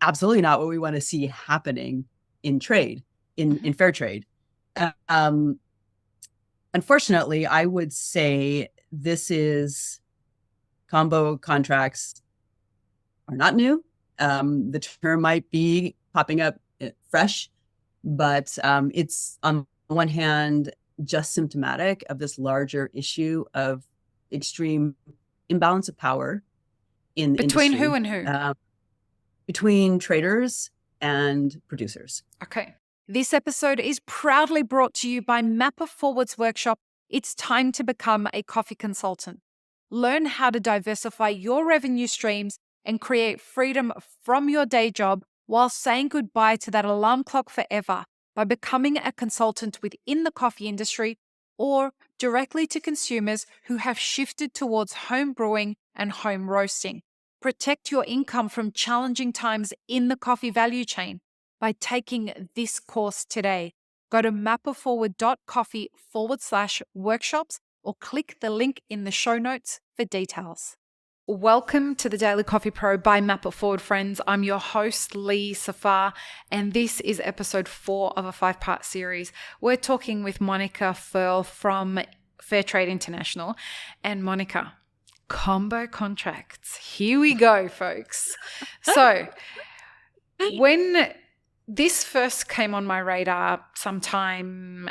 absolutely not what we want to see happening in trade, in fair trade. Um, Unfortunately, I would say combo contracts are not new. The term might be popping up fresh, but it's on one hand just symptomatic of this larger issue of extreme imbalance of power in the Between who industry, and who? between traders and producers. Okay. This episode is proudly brought to you by Mapper Forward's workshop. It's time to become a coffee consultant. Learn how to diversify your revenue streams and create freedom from your day job while saying goodbye to that alarm clock forever by becoming a consultant within the coffee industry or directly to consumers who have shifted towards home brewing and home roasting. Protect your income from challenging times in the coffee value chain by taking this course today. Go to mapperforward.coffee/workshops or click the link in the show notes for details. Welcome to the Daily Coffee Pro by Mapper Forward, friends. I'm your host, Lee Safar, and this is episode 4 of a 5-part series. We're talking with Monika Firl from Fairtrade International. And Monika, combo contracts. Here we go, folks. So when this first came on my radar sometime,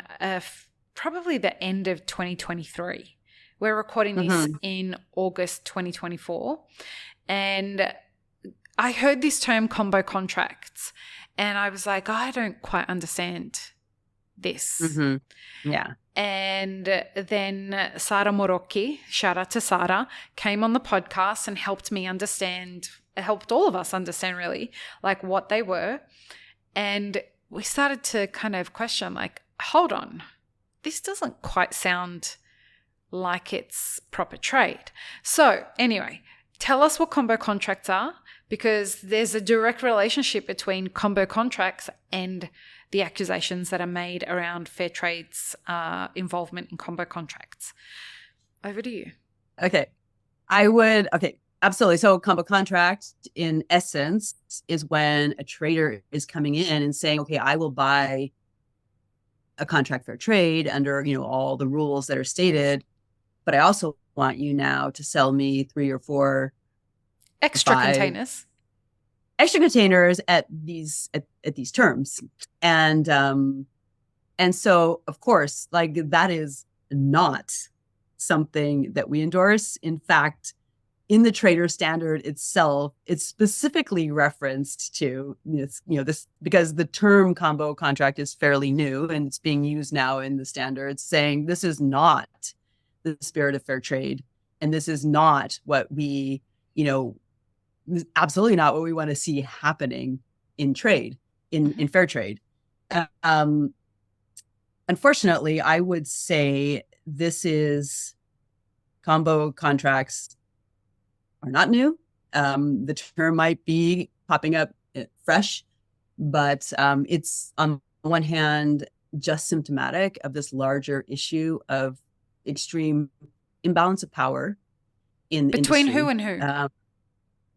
probably the end of 2023. We're recording this in August 2024. And I heard this term combo contracts and I was like, I don't quite understand this. Yeah. And then Sara Morocchi, shout out to Sara, came on the podcast and helped all of us understand really like what they were. And we started to kind of question like, hold on, this doesn't quite sound like it's proper trade. So anyway, tell us what combo contracts are, because there's a direct relationship between combo contracts and the accusations that are made around Fairtrade's involvement in combo contracts. Over to you. Okay, absolutely. So combo contract in essence is when a trader is coming in and saying, okay, I will buy a contract fair trade under, all the rules that are stated, but I also want you now to sell me 3 or 4 extra 5 containers at these terms. And so of course, like, that is not something that we endorse. In fact, in the trader standard itself, it's specifically referenced to this, because the term combo contract is fairly new and it's being used now in the standards, saying this is not the spirit of fair trade. And this is not what we, absolutely not what we want to see happening in trade, in fair trade. Unfortunately, I would say combo contracts are not new. The term might be popping up fresh, but it's on one hand just symptomatic of this larger issue of extreme imbalance of power in the between industry. Who and who?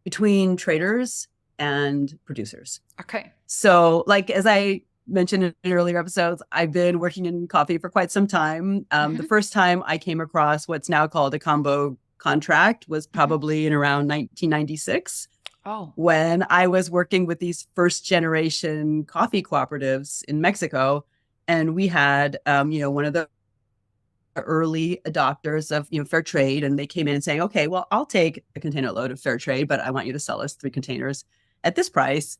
Between traders and producers. Okay. So, like, as I mentioned in earlier episodes, I've been working in coffee for quite some time. The first time I came across what's now called a combo contract was probably in around 1996. When I was working with these first generation coffee cooperatives in Mexico. And we had, one of the early adopters of, fair trade. And they came in and saying, okay, well, I'll take a container load of fair trade, but I want you to sell us 3 containers at this price.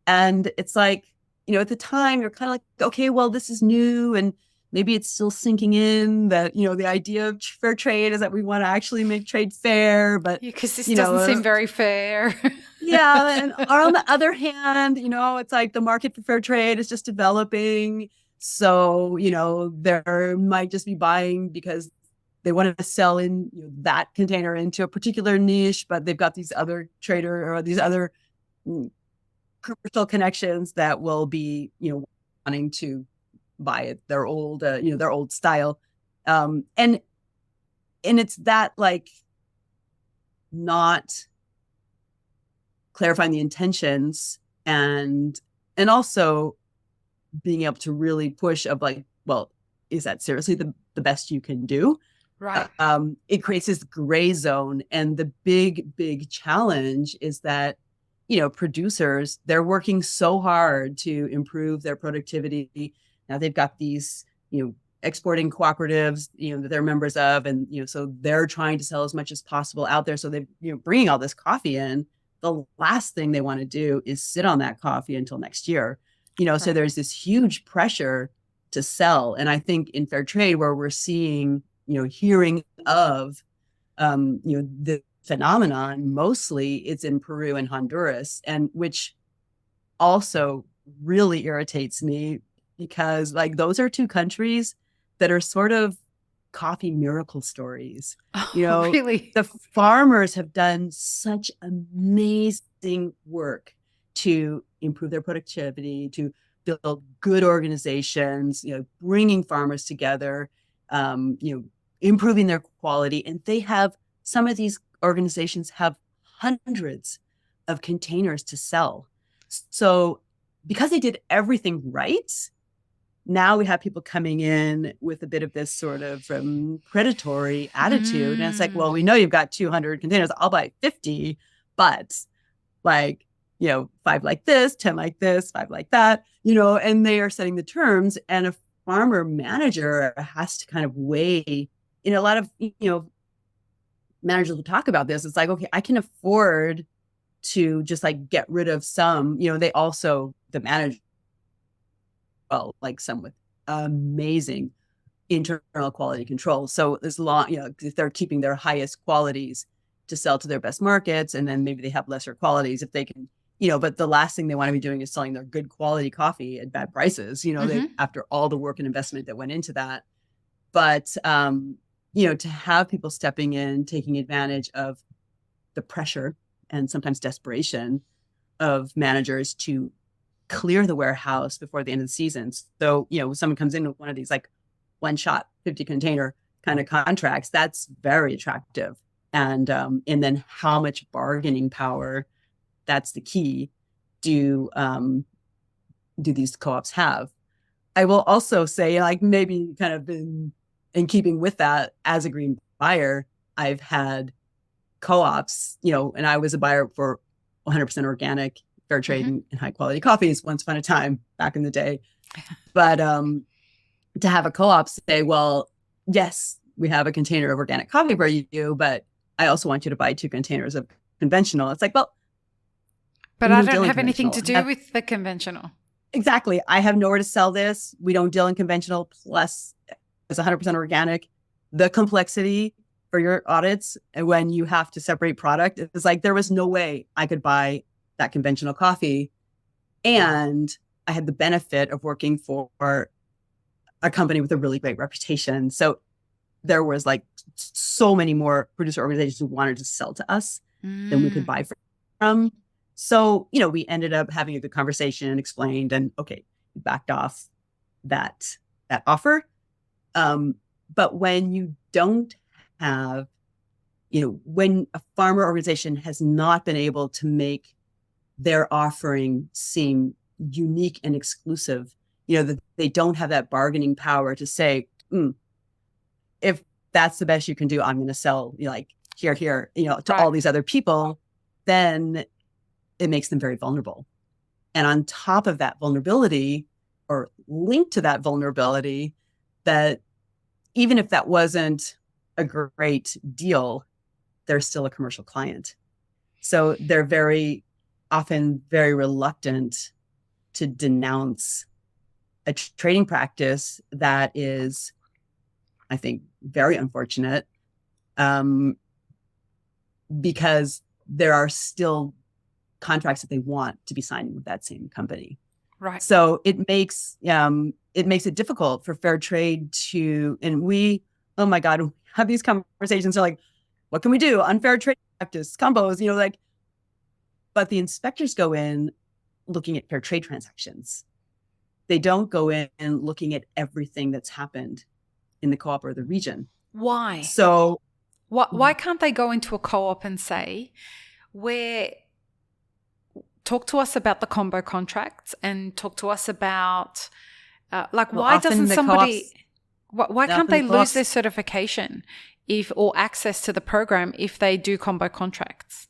And it's like, at the time you're kind of like, okay, well, this is new. And maybe it's still sinking in that, the idea of fair trade is that we want to actually make trade fair. But because this doesn't seem very fair. Yeah. And on the other hand, it's like the market for fair trade is just developing. So, there might just be buying because they want to sell in that container into a particular niche, but they've got these other trader or these other commercial connections that will be, wanting to buy it, their old style. And it's that, like, not clarifying the intentions and also being able to really push of like, well, is that seriously the best you can do? Right. It creates this gray zone. And the big challenge is that, producers, they're working so hard to improve their productivity. Now they've got these, exporting cooperatives, that they're members of. And, so they're trying to sell as much as possible out there. So they're, bringing all this coffee in. The last thing they want to do is sit on that coffee until next year. So there's this huge pressure to sell. And I think in fair trade, where we're seeing, hearing of, the phenomenon, mostly it's in Peru and Honduras, and which also really irritates me because like those are two countries that are sort of coffee miracle stories. Really? The farmers have done such amazing work to improve their productivity, to build good organizations, bringing farmers together, improving their quality. And they have, some of these organizations have hundreds of containers to sell. So because they did everything right, now we have people coming in with a bit of this sort of predatory attitude. And it's like, well, we know you've got 200 containers. I'll buy 50, but like, 5 like this, 10 like this, 5 like that, and they are setting the terms. And a farmer manager has to kind of weigh, a lot of, managers will talk about this. It's like, okay, I can afford to just like get rid of some, they also, the manager, well, like some with amazing internal quality control. So as long, if they're keeping their highest qualities to sell to their best markets, and then maybe they have lesser qualities if they can, but the last thing they want to be doing is selling their good quality coffee at bad prices, they, after all the work and investment that went into that. But, to have people stepping in, taking advantage of the pressure and sometimes desperation of managers to clear the warehouse before the end of the season. So, someone comes in with one of these like one shot 50 container kind of contracts, that's very attractive. And then how much bargaining power, that's the key, do these co-ops have? I will also say, like, maybe kind of in keeping with that, as a green buyer, I've had co-ops, and I was a buyer for 100% organic, fair trade, and high quality coffees once upon a time back in the day. But to have a co-op say, well, yes, we have a container of organic coffee for you, but I also want you to buy 2 containers of conventional. It's like, well, but I don't have anything to do with the conventional. Exactly. I have nowhere to sell this. We don't deal in conventional. Plus, it's 100% organic. The complexity for your audits, and when you have to separate product, it's like there was no way I could buy that conventional coffee. And I had the benefit of working for a company with a really great reputation. So there was like so many more producer organizations who wanted to sell to us than we could buy from. So, we ended up having a good conversation and explained, and okay, backed off that offer. But when you don't have, when a farmer organization has not been able to make their offering seem unique and exclusive, that they don't have that bargaining power to say, if that's the best you can do, I'm going to sell like here, to all these other people, then it makes them very vulnerable. And on top of that vulnerability, or linked to that vulnerability, that even if that wasn't a great deal, they're still a commercial client. So they're very often very reluctant to denounce a trading practice that is, I think, very unfortunate, because there are still contracts that they want to be signing with that same company. Right. So it makes it difficult for fair trade to, and we, oh my God, we have these conversations. They're like, what can we do? Unfair trade practice, combos, but the inspectors go in looking at fair trade transactions. They don't go in looking at everything that's happened in the co-op or the region. Why? So why can't they go into a co-op and say, we're talk to us about the combo contracts and talk to us about why often doesn't the somebody co-ops- why can't often they the lose co-ops- their certification or access to the program if they do combo contracts?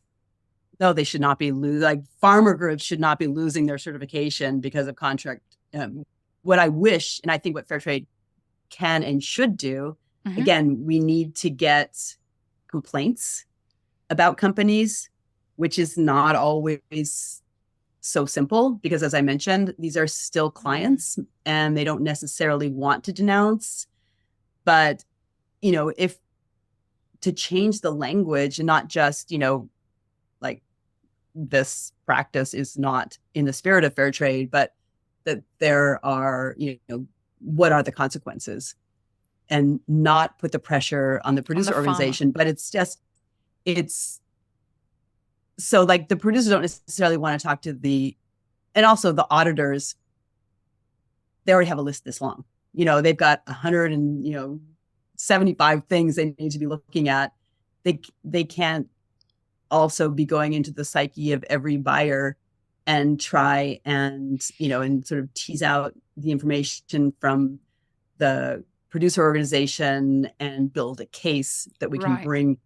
No, they should not be like farmer groups should not be losing their certification because of contract. What I wish, and I think what Fairtrade can and should do, again, we need to get complaints about companies, which is not always so simple because, as I mentioned, these are still clients and they don't necessarily want to denounce. But, if to change the language and not just, like this practice is not in the spirit of fair trade, but that there are, what are the consequences, and not put the pressure on the producer organization. But it's so like the producers don't necessarily want to talk to and also the auditors, they already have a list this long. They've got 175 things they need to be looking at. They can't also be going into the psyche of every buyer and try and sort of tease out the information from the producer organization and build a case that we can bring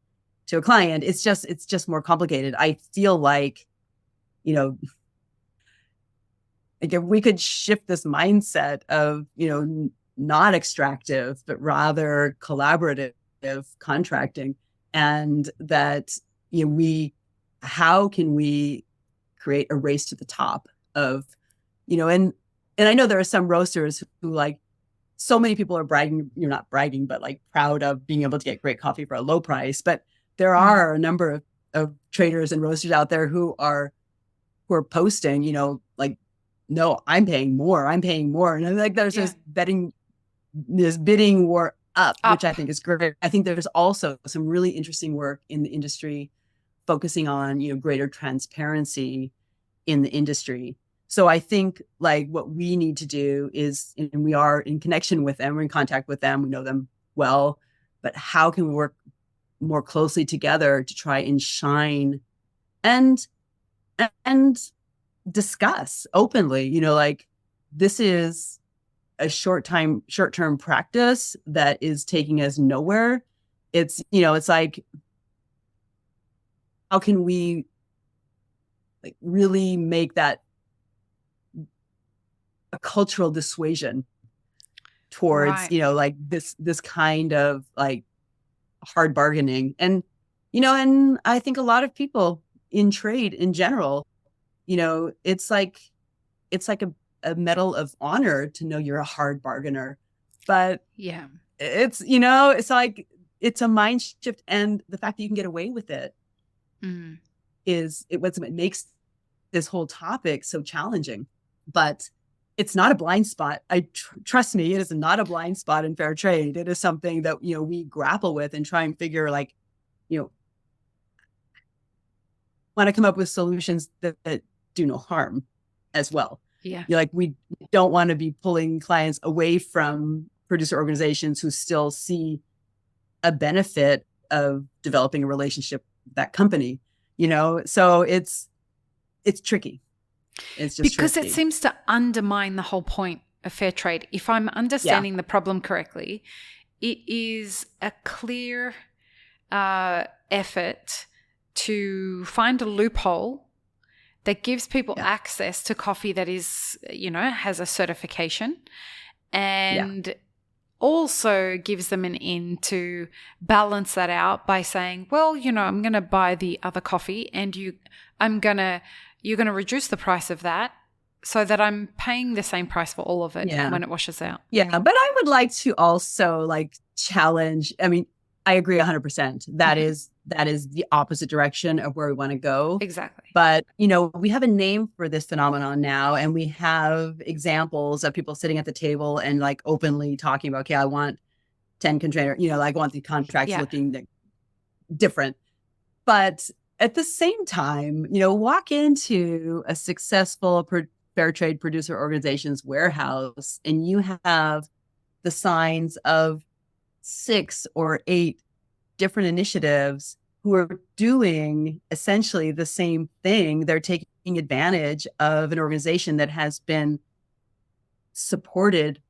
to a client. It's just more complicated. I feel like, if we could shift this mindset of, not extractive, but rather collaborative contracting, and that, how can we create a race to the top of, and I know there are some roasters who, like, so many people are bragging, you're not bragging, but like proud of being able to get great coffee for a low price. But there are a number of traders and roasters out there who are posting, like, no, I'm paying more. And like, there's this bidding war up, which I think is great. I think there's also some really interesting work in the industry focusing on, greater transparency in the industry. So I think, like, what we need to do is, and we are in connection with them, we're in contact with them, we know them well, but how can we work more closely together to try and shine and discuss openly, like, this is a short-term practice that is taking us nowhere. It's, it's like, how can we, like, really make that a cultural dissuasion towards, like this kind of, like, hard bargaining. And, and I think a lot of people in trade in general, it's like a medal of honor to know you're a hard bargainer. But it's, it's like, it's a mind shift. And the fact that you can get away with it is what makes this whole topic so challenging. But it's not a blind spot. Trust me, it is not a blind spot in fair trade. It is something that, we grapple with and try and figure, like, want to come up with solutions that do no harm as well. Yeah. Like, we don't want to be pulling clients away from producer organizations who still see a benefit of developing a relationship with that company, so it's tricky. It's just because tricky. It seems to undermine the whole point of fair trade. If I'm understanding the problem correctly, it is a clear effort to find a loophole that gives people access to coffee that is, has a certification, and also gives them an in to balance that out by saying, well, I'm going to buy the other coffee and you're going to reduce the price of that so that I'm paying the same price for all of it when it washes out. Yeah. But I would like to also, like, challenge. I mean, I agree 100%. That is the opposite direction of where we want to go. Exactly. But, we have a name for this phenomenon now, and we have examples of people sitting at the table and, like, openly talking about, okay, I want 10 container, like, I want the contracts looking different. But at the same time, walk into a successful fair trade producer organization's warehouse and you have the signs of 6 or 8 different initiatives who are doing essentially the same thing. They're taking advantage of an organization that has been supported,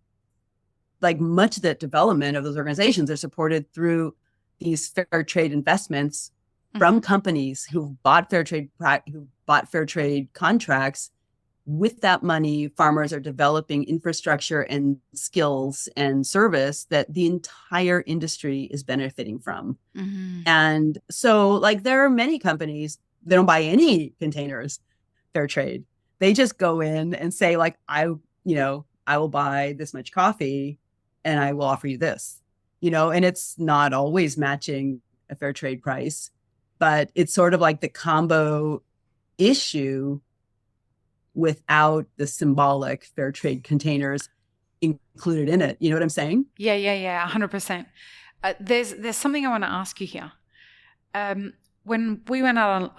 like much of the development of those organizations are supported through these fair trade investments from companies who bought fair trade contracts. With that money, farmers are developing infrastructure and skills and service that the entire industry is benefiting from. And so, like, there are many companies, they don't buy any containers fair trade. They just go in and say, like, I will buy this much coffee and I will offer you this, and it's not always matching a fair trade price, but it's sort of like the combo issue without the symbolic fair trade containers included in it. You know what I'm saying? Yeah, 100%. There's something I want to ask you here. When I went out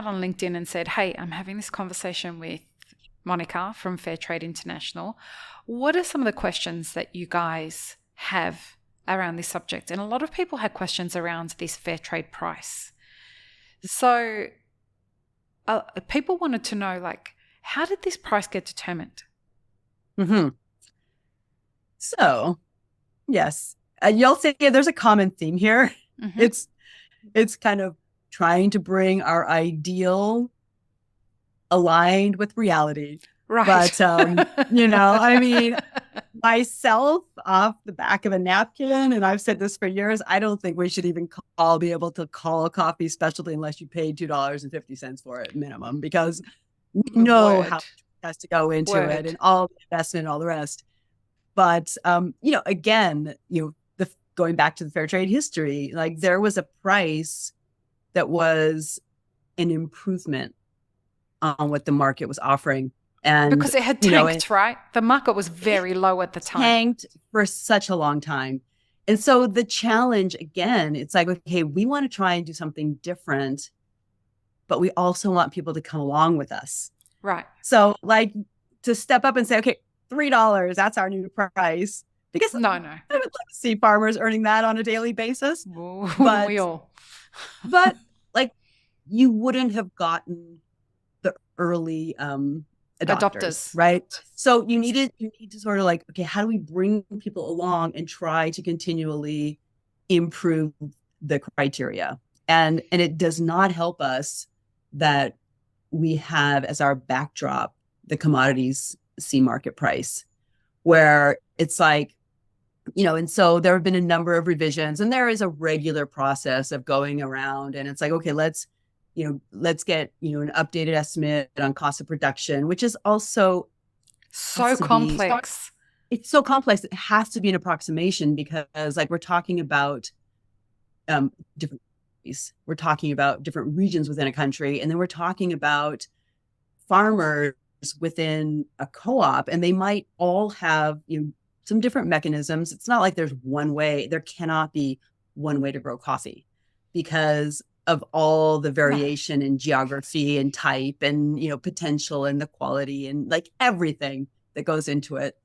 on LinkedIn and said, hey, I'm having this conversation with Monika from Fairtrade International, what are some of the questions that you guys have around this subject? And a lot of people had questions around this fair trade price. So people wanted to know, like, how did this price get determined? So, yes, you'll see there's a common theme here. It's kind of trying to bring our ideal aligned with reality. Right. But, I mean, myself off the back of a napkin, and I've said this for years, I don't think we should even be able to call a coffee specialty unless you paid $2.50 for it minimum, because we know how much has to go into it and all the investment and all the rest. But, again, going back to the fair trade history, like there was a price that was an improvement on what the market was offering. And because it had tanked, right? The market was very low at the time. Tanked for such a long time. And so the challenge, again, it's like, okay, we want to try and do something different, but we also want people to come along with us. Right. So like to step up and say, okay, $3, that's our new price. Because no. I would love to see farmers earning that on a daily basis. But we all. But like you wouldn't have gotten the early adopters, right? So you need to sort of like, okay, how do we bring people along and try to continually improve the criteria? And it does not help us that we have as our backdrop the commodities C market price, where it's like, and so there have been a number of revisions, and there is a regular process of going around, and it's like, okay, let's get, an updated estimate on cost of production, which is also so complex. It's so complex. It has to be an approximation because like we're talking about different countries. We're talking about different regions within a country. And then we're talking about farmers within a co-op, and they might all have, some different mechanisms. It's not like there's one way. There cannot be one way to grow coffee because of all the variation in geography and type and, potential and the quality and like everything that goes into it.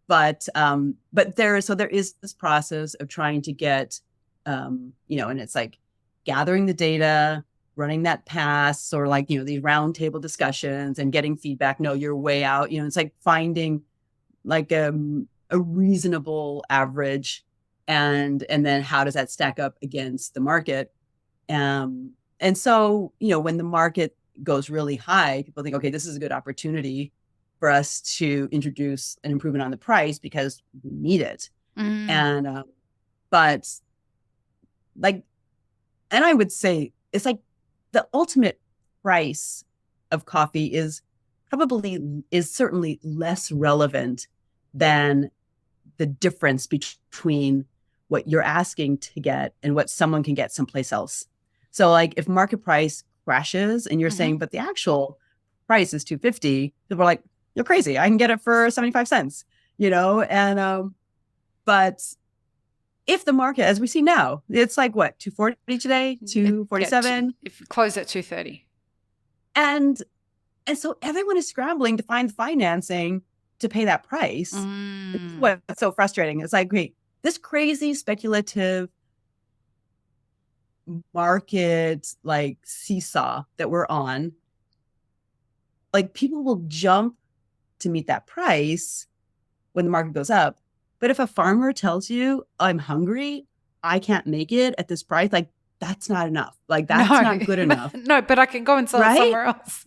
But there is this process of trying to get, and it's like gathering the data, running that pass, or like, these roundtable discussions and getting feedback. No, you're way out. It's like finding like a reasonable average, and then how does that stack up against the market? And so, when the market goes really high, people think, okay, this is a good opportunity for us to introduce an improvement on the price because we need it. And, but like, and I would say it's like the ultimate price of coffee is certainly less relevant than the difference between what you're asking to get and what someone can get someplace else. So like if market price crashes and you're saying, but the actual price is $2.50, people are like, you're crazy. I can get it for 75 cents, and, but if the market, as we see now, it's like what, 240 today, 247. If it closed at 230. And so everyone is scrambling to find the financing to pay that price. It's what's so frustrating. It's like, wait, this crazy speculative market like seesaw that we're on like people will jump to meet that price when the market goes up. But if a farmer tells you, I'm hungry, I can't make it at this price, like that's not enough. Like that's not good enough. No, but I can go and sell it somewhere else.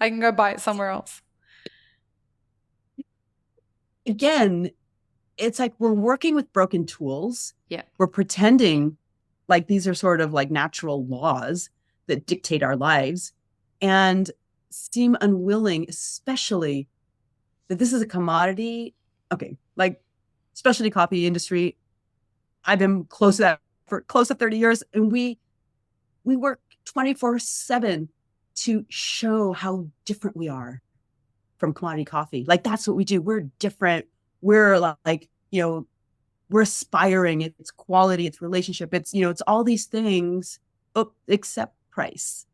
I can go buy it somewhere else. Again, it's like we're working with broken tools. Yeah. We're pretending like these are sort of like natural laws that dictate our lives and seem unwilling, especially that this is a commodity. Okay, like specialty coffee industry, I've been close to that for close to 30 years, and we work 24/7 to show how different we are from commodity coffee. Like that's what we do. We're different. We're like, we're aspiring. It's quality, it's relationship, it's, it's all these things, except price.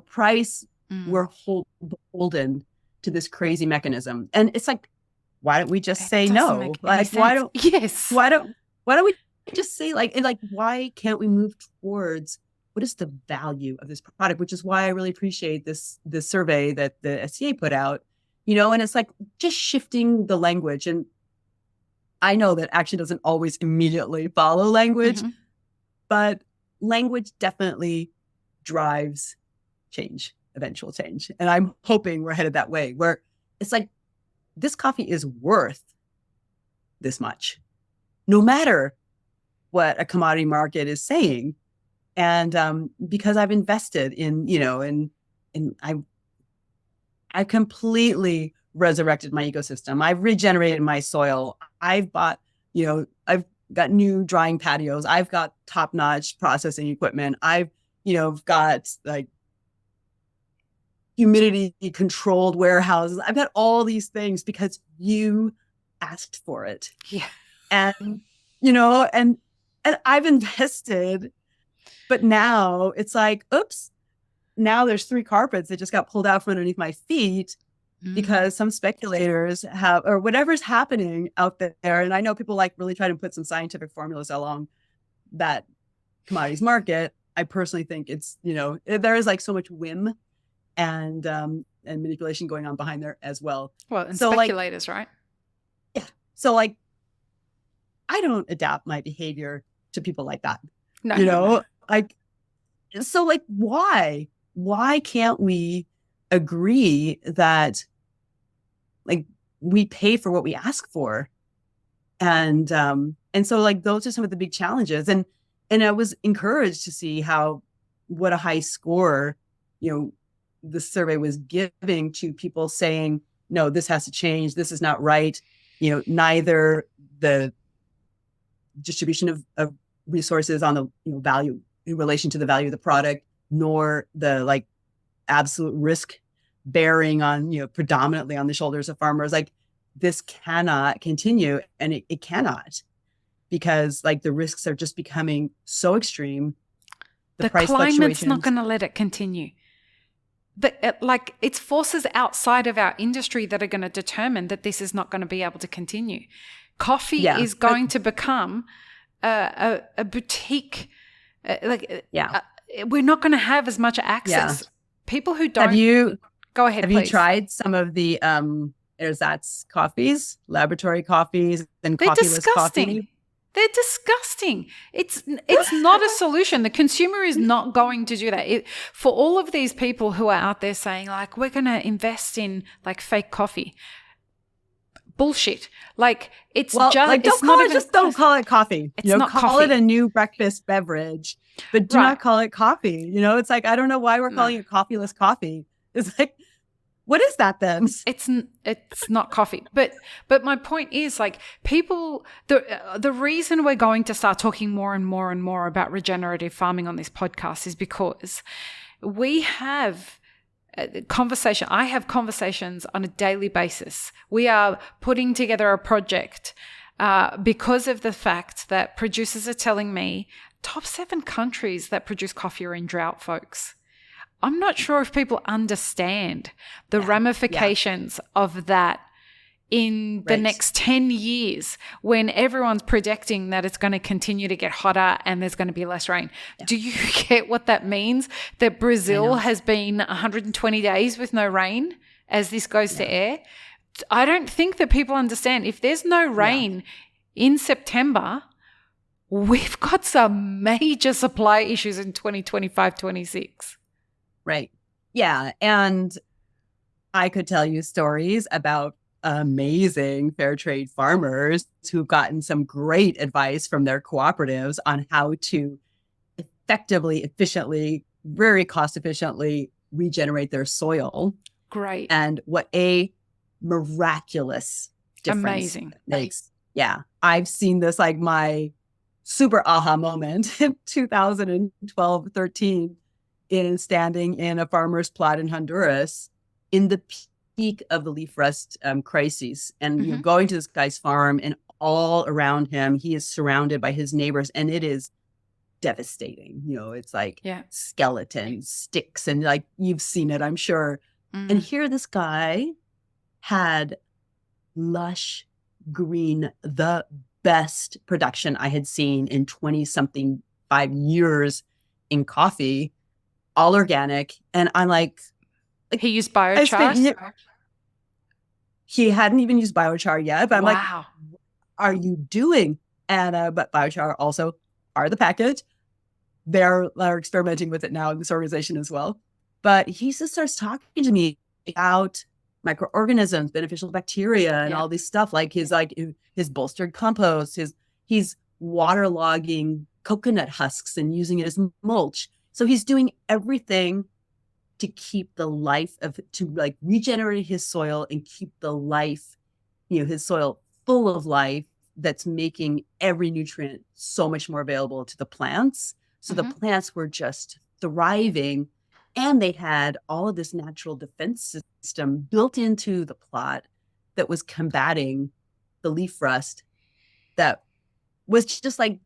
Price, we're beholden to this crazy mechanism. And it's like, why don't we just say no? Like, why don't we just say like why can't we move towards what is the value of this product? Which is why I really appreciate this survey that the SCA put out, and it's like just shifting the language. And I know that action doesn't always immediately follow language, but language definitely drives change, eventual change. And I'm hoping we're headed that way, where it's like, this coffee is worth this much, no matter what a commodity market is saying. And because I've invested in, and I've completely resurrected my ecosystem. I've regenerated my soil. I've bought, I've got new drying patios. I've got top-notch processing equipment. I've, got like humidity controlled warehouses. I've got all these things because you asked for it. Yeah. And, and I've invested, but now it's like, oops, now there's 3 carpets that just got pulled out from underneath my feet because some speculators have, or whatever's happening out there. And I know people like really try to put some scientific formulas along that commodities market. I personally think it's, there is like so much whim and manipulation going on behind there as well. Well, and so speculators, right? Yeah. So like, I don't adapt my behavior to people like that. No. Like, so like, why can't we agree that like we pay for what we ask for? And so like, those are some of the big challenges. And I was encouraged to see what a high score, the survey was giving to people saying, no, this has to change. This is not right. Neither the distribution of resources on the value in relation to the value of the product, nor the like absolute risk bearing on, predominantly on the shoulders of farmers. Like this cannot continue, and it cannot, because like the risks are just becoming so extreme. The price climate's not going to let it continue. It's forces outside of our industry that are going to determine that this is not going to be able to continue. Coffee is going to become a boutique. We're not going to have as much access. People who don't. Go ahead, please. Have you tried some of the ersatz coffees, laboratory coffees, and coffeeless coffee? They're disgusting. It's not a solution. The consumer is not going to do that. For all of these people who are out there saying like, we're going to invest in like fake coffee. Bullshit. Like it's don't call it coffee. It's not call coffee. It a new breakfast beverage, but do not call it coffee. It's like, I don't know why we're calling it coffeeless coffee. It's like, what is that then? It's not coffee. But my point is like people, the reason we're going to start talking more and more and more about regenerative farming on this podcast is because we have conversation. I have conversations on a daily basis. We are putting together a project because of the fact that producers are telling me top 7 countries that produce coffee are in drought, folks. I'm not sure if people understand the ramifications of that in the Right. next 10 years when everyone's predicting that it's going to continue to get hotter and there's going to be less rain. Yeah. Do you get what that means? That Brazil know. has been 120 days with no rain as this goes to air? I don't think that people understand. If there's no rain in September, we've got some major supply issues in 2025-26. Right. Yeah. And I could tell you stories about amazing fair trade farmers who've gotten some great advice from their cooperatives on how to effectively, efficiently, very cost efficiently regenerate their soil. Great. And what a miraculous difference Amazing. makes. Yeah. I've seen this, like my super aha moment in 2012-13 in standing in a farmer's plot in Honduras in the peak of the leaf rust crisis, and you know, going to this guy's farm, and all around him he is surrounded by his neighbors, and it is devastating. You know, it's like skeletons, sticks, and like you've seen it, I'm sure. And here this guy had lush green, the best production I had seen in 20-something 5 years in coffee, all organic. And I'm like he used biochar? He hadn't even used biochar yet, but I'm like, wow, what are you doing? And but biochar also are the package. They're experimenting with it now in this organization as well. But he just starts talking to me about microorganisms, beneficial bacteria, and all this stuff, like his bolstered compost, he's waterlogging coconut husks and using it as mulch. So he's doing everything to keep the life to like regenerate his soil and keep the life, you know, his soil full of life that's making every nutrient so much more available to the plants. So the plants were just thriving, and they had all of this natural defense system built into the plot that was combating the leaf rust that was just like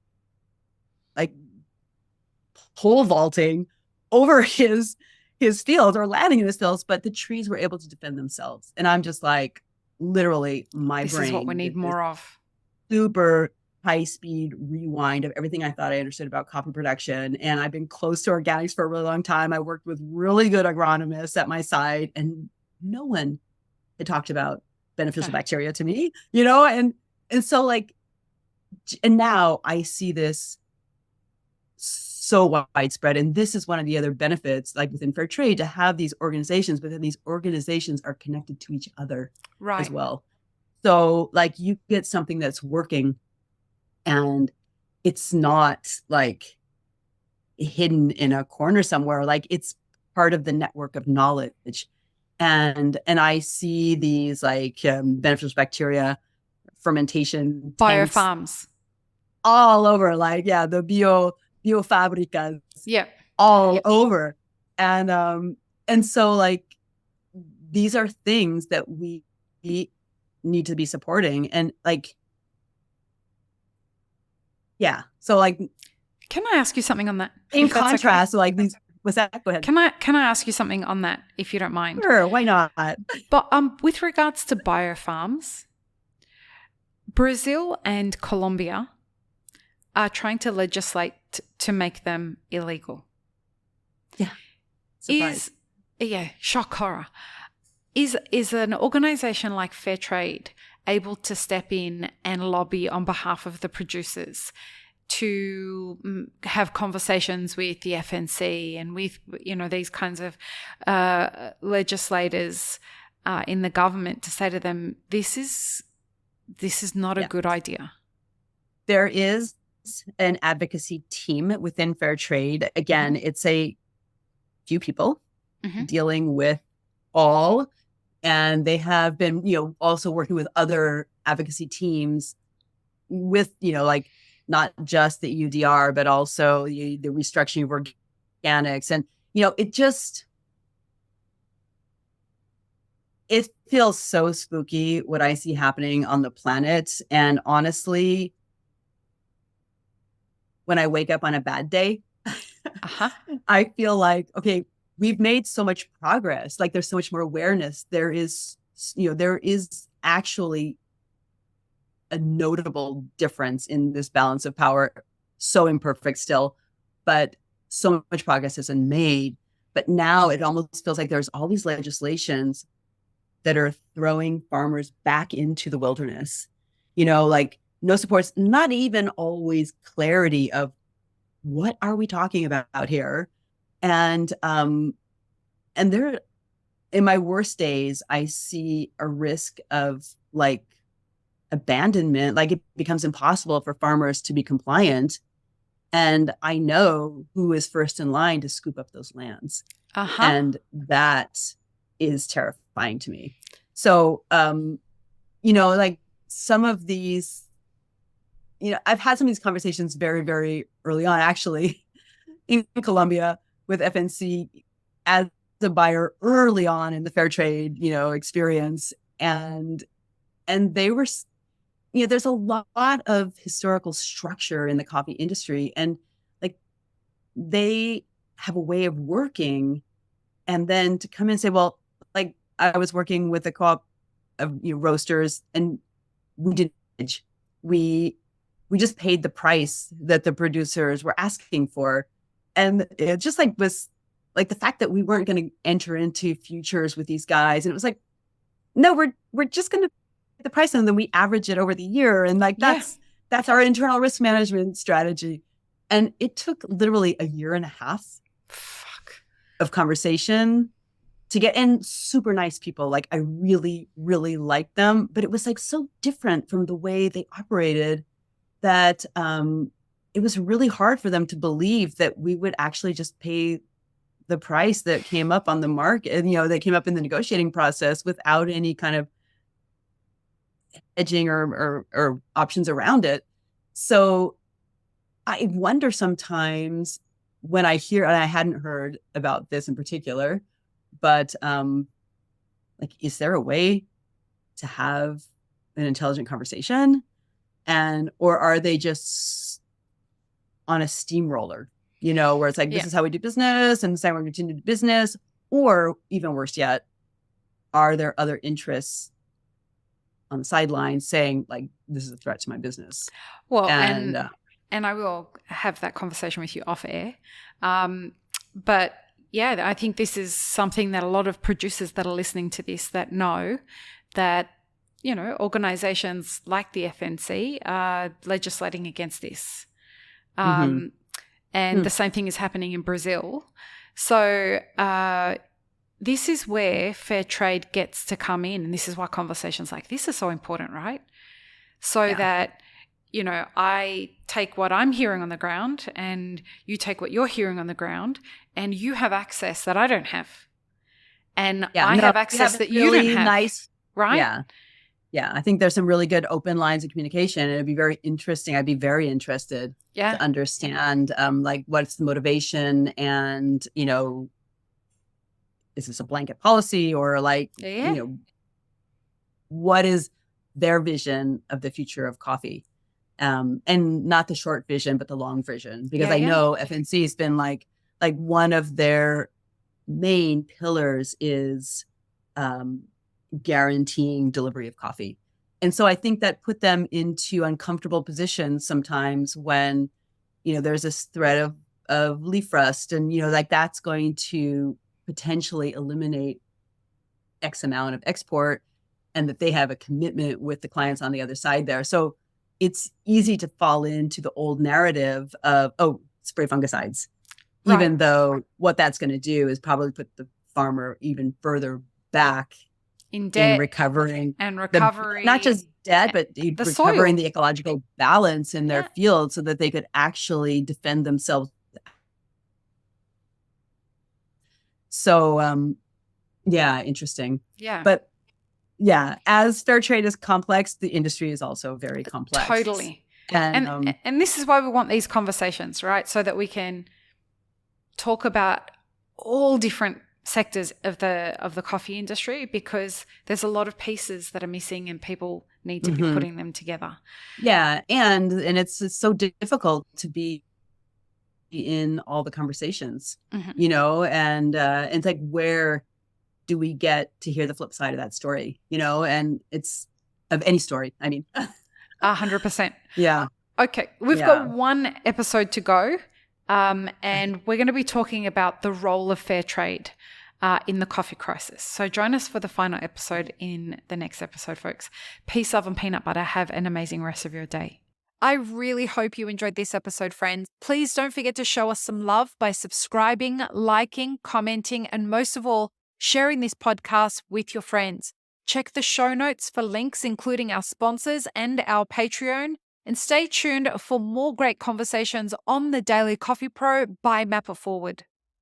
pole vaulting over his fields, or landing in his fields, but the trees were able to defend themselves. And I'm just like, literally, my brain. This is what we need more of. Super high-speed rewind of everything I thought I understood about coffee production. And I've been close to organics for a really long time. I worked with really good agronomists at my side, and no one had talked about beneficial bacteria to me, you know? And so like, and now I see this so widespread. And this is one of the other benefits, like within fair trade, to have these organizations, but then these organizations are connected to each other as well. So like you get something that's working, and it's not like hidden in a corner somewhere, like it's part of the network of knowledge. And I see these like beneficial bacteria fermentation biofarms all over, like the biofabricas all over. And so like these are things that we need to be supporting. And like so like, can I ask you something on that? In contrast, like these, what's that? Go ahead. Can I ask you something on that, if you don't mind? Sure, why not? But with regards to biofarms, Brazil and Colombia are trying to legislate to make them illegal. Yeah. Surprise. Shock horror. Is an organization like Fairtrade able to step in and lobby on behalf of the producers to have conversations with the FNC and with, you know, these kinds of legislators in the government to say to them, this is not a good idea? There is an advocacy team within Fairtrade. Again, it's a few people dealing with all, and they have been, you know, also working with other advocacy teams with, you know, like not just the UDR, but also the restructuring of organics. And, you know, it feels so spooky what I see happening on the planet. And honestly, when I wake up on a bad day, I feel like, okay, we've made so much progress. Like there's so much more awareness. There is actually a notable difference in this balance of power. So imperfect still, but so much progress has been made. But now it almost feels like there's all these legislations that are throwing farmers back into the wilderness, like no supports, not even always clarity of what are we talking about here. And there, in my worst days, I see a risk of like abandonment, like it becomes impossible for farmers to be compliant. And I know who is first in line to scoop up those lands. And that is terrifying to me. So, like some of these, I've had some of these conversations very, very early on, actually, in Colombia with FNC as a buyer early on in the fair trade, experience. And they were, there's a lot of historical structure in the coffee industry, and like they have a way of working, and then to come in and say, well, like I was working with a co-op of roasters, and we just paid the price that the producers were asking for, and it just like was like the fact that we weren't going to enter into futures with these guys, and it was like, no, we're just going to the price, and then we average it over the year, and like that's our internal risk management strategy. And it took literally a year and a half of conversation to get in. Super nice people, like I really, really liked them, but it was like so different from the way they operated that it was really hard for them to believe that we would actually just pay the price that came up on the market, and that came up in the negotiating process without any kind of hedging or options around it. So I wonder sometimes when I hear, and I hadn't heard about this in particular, but like, is there a way to have an intelligent conversation, or are they just on a steamroller, where it's like, this is how we do business, and this is how we're going to continue to do business, or even worse yet, are there other interests on the sidelines saying like, this is a threat to my business? Well, and I will have that conversation with you off air. But yeah, I think this is something that a lot of producers that are listening to this that know that, organizations like the FNC are legislating against this. And the same thing is happening in Brazil. So this is where fair trade gets to come in, and this is why conversations like this are so important, right? So that, I take what I'm hearing on the ground, and you take what you're hearing on the ground, and you have access that I don't have. And I have access that you don't have. Nice, right? Yeah. I think there's some really good open lines of communication, and it'd be very interesting. I'd be very interested to understand like what's the motivation, and, is this a blanket policy, or like, what is their vision of the future of coffee? And not the short vision, but the long vision, because I know FNC has been like one of their main pillars is guaranteeing delivery of coffee. And so I think that put them into uncomfortable positions sometimes when, there's this threat of leaf rust, and, like that's going to potentially eliminate X amount of export, and that they have a commitment with the clients on the other side there. So it's easy to fall into the old narrative of, spray fungicides, even though what that's going to do is probably put the farmer even further back in debt, in recovering not just debt, but recovering the ecological balance in their field, so that they could actually defend themselves. So, interesting. Yeah. But as fair trade is complex, the industry is also very complex. Totally. And this is why we want these conversations, right? So that we can talk about all different sectors of the coffee industry, because there's a lot of pieces that are missing, and people need to be putting them together. Yeah. And it's so difficult to be in all the conversations, and it's like, where do we get to hear the flip side of that story? And it's of any story. I mean, 100%. Yeah. Okay. We've got one episode to go. And we're going to be talking about the role of fair trade in the coffee crisis. So join us for the final episode in the next episode, folks. Peace, love, and peanut butter. Have an amazing rest of your day. I really hope you enjoyed this episode, friends. Please don't forget to show us some love by subscribing, liking, commenting, and most of all, sharing this podcast with your friends. Check the show notes for links, including our sponsors and our Patreon. And stay tuned for more great conversations on the Daily Coffee Pro by Map It Forward.